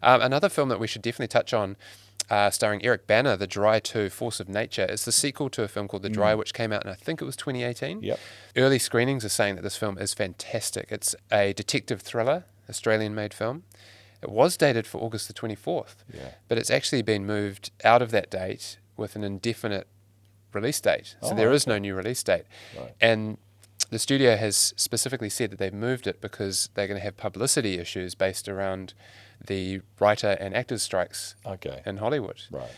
Another film that we should definitely touch on, starring Eric Bana, The Dry 2, Force of Nature. It's the sequel to a film called The Dry, which came out in, I think it was 2018. Yep. Early screenings are saying that this film is fantastic. It's a detective thriller, Australian-made film. It was dated for August the 24th, but it's actually been moved out of that date with an indefinite release date. So there is no new release date. Right. And the studio has specifically said that they've moved it because they're going to have publicity issues based around the writer and actors strikes in Hollywood. Right.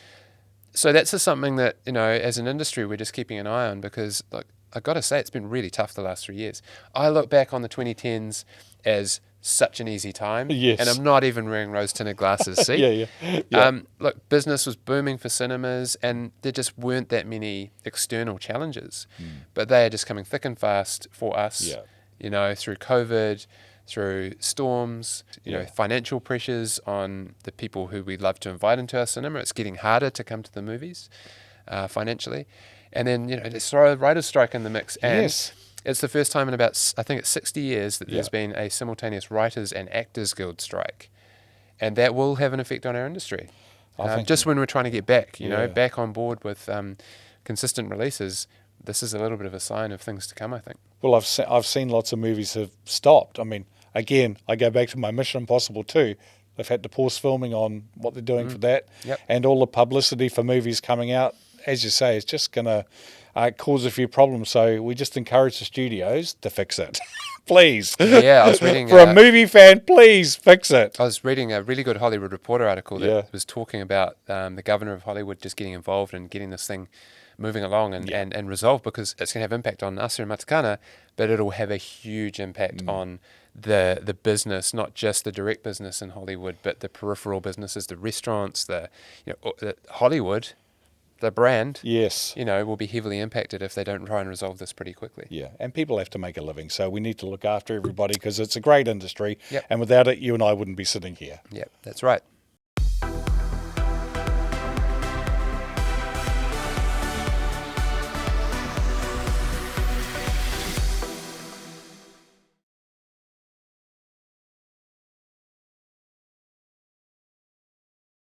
So that's just something that, as an industry, we're just keeping an eye on because, I've got to say, it's been really tough the last 3 years. I look back on the 2010s as such an easy time. Yes. And I'm not even wearing rose-tinted glasses, see? Yeah. Look, business was booming for cinemas and there just weren't that many external challenges. But they are just coming thick and fast for us, through COVID, through storms, financial pressures on the people who we love to invite into our cinema. It's getting harder to come to the movies financially. And then, let's throw a writer's strike in the mix. And it's the first time in about, I think it's 60 years that there's been a simultaneous Writers and Actors Guild strike. And that will have an effect on our industry. Just when we're trying to get back, back on board with consistent releases, this is a little bit of a sign of things to come, I think. Well, I've seen lots of movies have stopped. I mean, again, I go back to my Mission Impossible 2. They've had to pause filming on what they're doing for that. Yep. And all the publicity for movies coming out, as you say, it's just going to cause a few problems. So we just encourage the studios to fix it. Please. Yeah, I was reading... For a movie fan, please fix it. I was reading a really good Hollywood Reporter article that was talking about the governor of Hollywood just getting involved and getting this thing moving along and resolved, because it's going to have impact on us here in Matakana, but it'll have a huge impact on the business, not just the direct business in Hollywood, but the peripheral businesses, the restaurants, the Hollywood, the brand, will be heavily impacted if they don't try and resolve this pretty quickly. Yeah, and people have to make a living, so we need to look after everybody because it's a great industry, Yep. and without it, you and I wouldn't be sitting here. Yep, that's right.